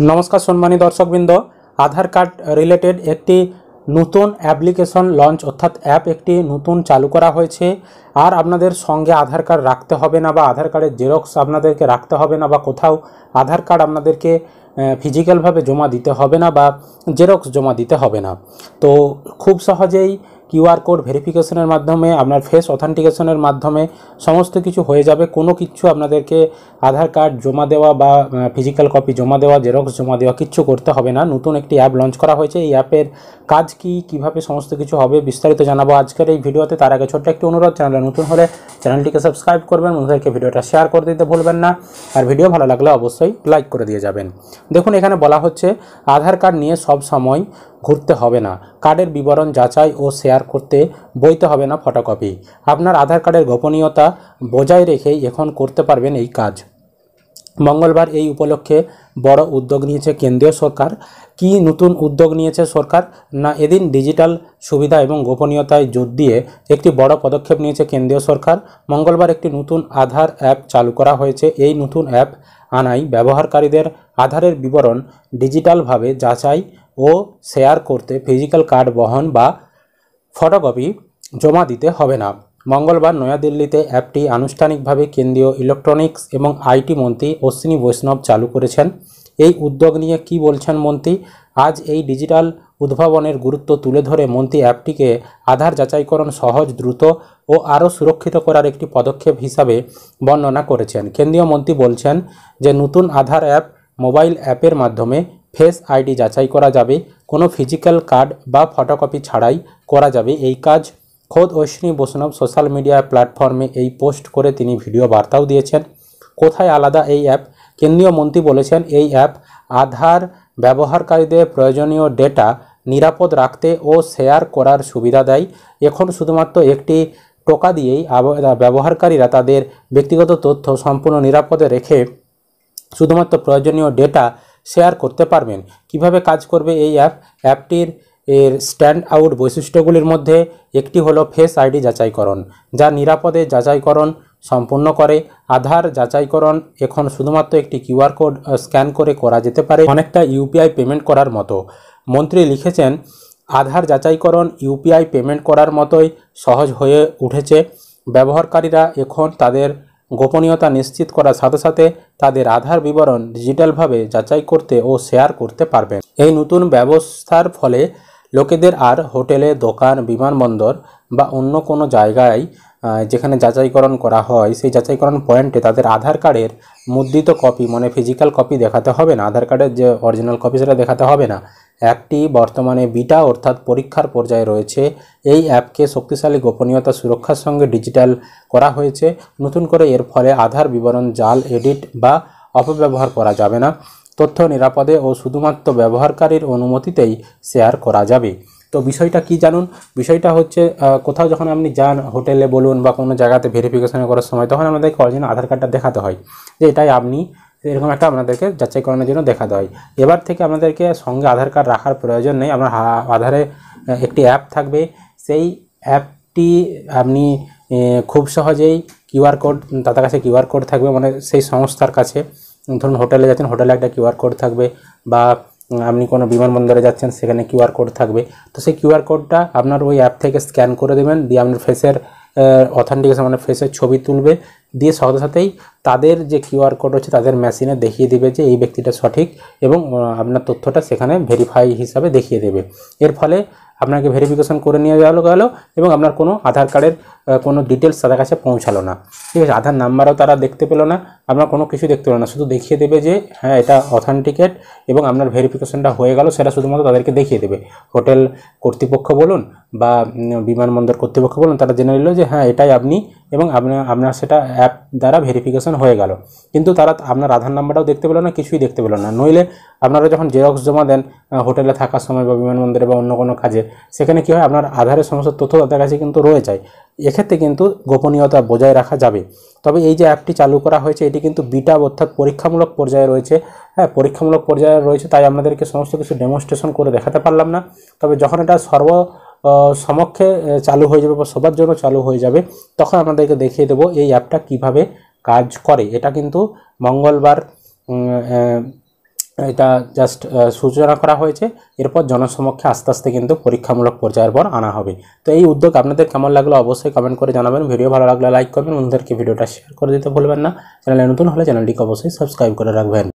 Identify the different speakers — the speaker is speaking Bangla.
Speaker 1: নমস্কার সম্মানী দর্শকবৃন্দ, আধার কার্ড রিলেটেড একটি নতুন অ্যাপ্লিকেশন লঞ্চ অর্থাৎ অ্যাপ একটি নতুন চালু করা হয়েছে। আর আপনাদের সঙ্গে আধার কার্ড রাখতে হবে না বা আধার কার্ডের জেরক্স আপনাদেরকে রাখতে হবে না বা কোথাও আধার কার্ড আপনাদেরকে ফিজিক্যালভাবে জমা দিতে হবে না বা জেরক্স জমা দিতে হবে না। তো খুব সহজেই কিউআর কোড ভেরিফিকেশনের মাধ্যমে আপনার ফেস অথেন্টিকেশনের মাধ্যমে সমস্ত কিছু হয়ে যাবে। কোনো কিছু আপনাদেরকে আধার কার্ড জমা দেওয়া বা ফিজিক্যাল কপি জমা দেওয়া, জেরক্স জমা দেওয়া কিচ্ছু করতে হবে না। নতুন একটি অ্যাপ লঞ্চ করা হয়েছে। এই অ্যাপের কাজ কি, কিভাবে সমস্ত কিছু হবে বিস্তারিত জানাবো আজকের এই ভিডিওতে। তার আগে ছোট্ট একটি অনুরোধ, চ্যানেলে নতুন হলে চ্যানেলটিকে সাবস্ক্রাইব করবেন, বন্ধুদেরকে ভিডিওটা শেয়ার করে দিতে ভুলবেন না, আর ভিডিও ভালো লাগলে অবশ্যই লাইক করে দিয়ে যাবেন। দেখুন, এখানে বলা হচ্ছে আধার কার্ড নিয়ে সব সময় ঘুরতে হবে না, কার্ডের বিবরণ যাচাই ও শেয়ার করতে বইতে হবে না ফটোকপি। আপনার আধার কার্ডের গোপনীয়তা বজায় রেখেই এখন করতে পারবেন এই কাজ। মঙ্গলবার এই উপলক্ষে বড় উদ্যোগ নিয়েছে কেন্দ্রীয় সরকার। কি নতুন উদ্যোগ নিয়েছে সরকার? না, এদিন ডিজিটাল সুবিধা এবং গোপনীয়তায় জোর দিয়ে একটি বড় পদক্ষেপ নিয়েছে কেন্দ্রীয় সরকার। মঙ্গলবার একটি নতুন আধার অ্যাপ চালু করা হয়েছে। এই নতুন অ্যাপ আনায় ব্যবহারকারীদের আধারের বিবরণ ডিজিটালভাবে যাচাই ও শেয়ার করতে ফিজিক্যাল কার্ড বহন বা ফটোকপি জমা দিতে হবে না। মঙ্গলবার নয়াদিল্লিতে অ্যাপটি আনুষ্ঠানিকভাবে কেন্দ্রীয় ইলেকট্রনিক্স এবং আইটি মন্ত্রী অশ্বিনী বৈষ্ণব চালু করেছেন। এই উদ্যোগ নিয়ে কি বলছেন মন্ত্রী? আজ এই ডিজিটাল উদ্ভাবনের গুরুত্ব তুলে ধরে মন্ত্রী অ্যাপটিকে আধার যাচাইকরণ সহজ, দ্রুত ও আরও সুরক্ষিত করার একটি পদক্ষেপ হিসাবে বর্ণনা করেছেন। কেন্দ্রীয় মন্ত্রী বলছেন যে নতুন আধার অ্যাপ মোবাইল অ্যাপের মাধ্যমে ফেস আইডি যাচাই করা যাবে, কোনো ফিজিক্যাল কার্ড বা ফটোকপি ছাড়াই করা যাবে এই কাজ। খোদ অশ্বিনী বৈষ্ণব সোশ্যাল মিডিয়া প্ল্যাটফর্মে এই পোস্ট করে তিনি ভিডিও বার্তাও দিয়েছেন। কোথায় আলাদা এই অ্যাপ? কেন্দ্রীয় মন্ত্রী বলেছেন এই অ্যাপ আধার ব্যবহারকারীদের প্রয়োজনীয় ডেটা নিরাপদ রাখতে ও শেয়ার করার সুবিধা দেয়। এখন শুধুমাত্র একটি টোকা দিয়েই ব্যবহারকারীরা তাদের ব্যক্তিগত তথ্য সম্পূর্ণ নিরাপদে রেখে শুধুমাত্র প্রয়োজনীয় ডেটা শেয়ার করতে পারবেন। কিভাবে কাজ করবে এই অ্যাপ? অ্যাপটির স্ট্যান্ড আউট বৈশিষ্ট্যগুলির মধ্যে একটি হলো ফেস আইডি যাচাইকরণ, যা নিরাপদে যাচাইকরণ সম্পূর্ণ করে। আধার যাচাইকরণ এখন শুধুমাত্র একটি কিউআর কোড স্ক্যান করে করা যেতে পারে, অনেকটা ইউপিআই পেমেন্ট করার মতো। মন্ত্রী লিখেছেন, আধার যাচাইকরণ ইউপিআই পেমেন্ট করার মতোই সহজ হয়ে উঠেছে। ব্যবহারকারীরা এখন তাদের গোপনীয়তা নিশ্চিত করার সাথে সাথে তাদের আধার বিবরণ ডিজিটালভাবে যাচাই করতে ও শেয়ার করতে পারবেন। এই নতুন ব্যবস্থার ফলে লোকেদের আর হোটেলে, দোকান, বিমানবন্দর বা অন্য কোনো জায়গায় যেখানে যাচাইকরণ করা হয় সেই যাচাইকরণ পয়েন্টে তাদের আধার কার্ডের মুদ্রিত কপি মানে ফিজিক্যাল কপি দেখাতে হবে না, আধার কার্ডের যে অরিজিনাল কপি সেটা দেখাতে হবে না। অ্যাপটি বর্তমানে বিটা অর্থাৎ পরীক্ষার পর্যায়ে রয়েছে। এই অ্যাপকে শক্তিশালী গোপনীয়তা সুরক্ষার সঙ্গে ডিজিটাল করা হয়েছে। নতুন করে এর ফলে আধার বিবরণ জাল, এডিট বা অপব্যবহার করা যাবে না। তথ্য নিরাপদে ও শুধুমাত্র ব্যবহারকারীর অনুমতিতেই শেয়ার করা যাবে। তো বিষয়টা কি জানুন? বিষয়টা হচ্ছে কোথাও যখন আপনি যান, হোটেলে বলুন বা কোনো জায়গাতে ভেরিফিকেশন করার সময়, তখন আমাদেরকে অরিজিনাল আধার কার্ডটা দেখাতে হয় যে এটাই আপনি, এরকম একটা আপনাদেরকে যাচাইকরণের জন্য দেখাতে হয়। এবার থেকে আপনাদেরকে সঙ্গে আধার কার্ড রাখার প্রয়োজন নেই। আপনার আধারে একটি অ্যাপ থাকবে। সেই অ্যাপটি আপনি খুব সহজেই কিউআর কোড, তাদের কাছে কিউআর কোড থাকবে, মানে সেই সংস্থার কাছে। ধরুন হোটেলে যাচ্ছেন, হোটেলে একটা কিউআর কোড থাকবে, বা আপনি কোনো বিমানবন্দরে যাচ্ছেন সেখানে কিউআর কোড থাকবে। তো সেই কিউআর কোডটা আপনার ওই অ্যাপ থেকে স্ক্যান করে দেবেন, দিয়ে আপনার ফেসের অথেন্টিকেশন মানে ফেসের ছবি তুলবে, দিয়ে সাথে সাথেই তাদের যে কিউআর কোড হচ্ছে তাদের মেশিনে দেখিয়ে দেবে যে এই ব্যক্তিটা সঠিক, এবং আপনার তথ্যটা সেখানে ভেরিফাই হিসাবে দেখিয়ে দেবে। এর ফলে আপনাকে ভেরিফিকেশন করে নিয়ে গেল এবং আপনার কোনো আধার কার্ডের কোনো ডিটেলস তাদের কাছে পৌঁছালো না। ঠিক আছে, আধার নাম্বারও তারা দেখতে পেলো না, আপনার কোনো কিছু দেখতে পেলো না, শুধু দেখিয়ে দেবে যে হ্যাঁ এটা অথেন্টিকেট এবং আপনার ভেরিফিকেশনটা হয়ে গেল, সেটা শুধুমাত্র তাদেরকে দেখিয়ে দেবে। হোটেল কর্তৃপক্ষ বলুন বা বিমানবন্দর কর্তৃপক্ষ বলুন, তারা জেনে নিল যে হ্যাঁ এটাই আপনি, এবং আপনার সেটা অ্যাপ দ্বারা ভেরিফিকেশন হয়ে গেল। কিন্তু তারা আপনার আধার নাম্বারটাও দেখতে পেলো না, কিছুই দেখতে পেলো না। নইলে আপনারা যখন জেরক্স জমা দেন হোটেলে থাকার সময় বা বিমানবন্দরে বা অন্য কোনো কাজে, সেখানে কী হয়, আপনার আধারের সমস্ত তথ্য তাদের কাছে কিন্তু রয়ে যায়। এক্ষেত্রে কিন্তু গোপনীয়তা বজায় রাখা যাবে। তবে এই যে অ্যাপটি চালু করা হয়েছে এটি কিন্তু বিটা অর্থাৎ পরীক্ষামূলক পর্যায়ে রয়েছে। হ্যাঁ, পরীক্ষামূলক পর্যায়ে রয়েছে, তাই আপনাদেরকে সমস্ত কিছু ডেমনস্ট্রেশন করে দেখাতে পারলাম না। তবে যখন এটা সমক্ষে চালু হয়ে যাবে বা সবার জন্য চালু হয়ে যাবে, তখন আপনাদেরকে দেখিয়ে দেবো এই অ্যাপটা কিভাবে কাজ করে। এটা কিন্তু মঙ্গলবার এটা জাস্ট সূচনা করা হয়েছে। এরপর জনসমক্ষে আস্তে আস্তে কিন্তু পরীক্ষামূলক পর্যায়ের পর আনা হবে। তো এই উদ্যোগ আপনাদের কেমন লাগলো অবশ্যই কমেন্ট করে জানাবেন। ভিডিও ভালো লাগলে লাইক করবেন, বন্ধুদেরকে ভিডিওটা শেয়ার করে দিতে ভুলবেন না। চ্যানেলে নতুন হলে চ্যানেলটিকে অবশ্যই সাবস্ক্রাইব করে রাখবেন।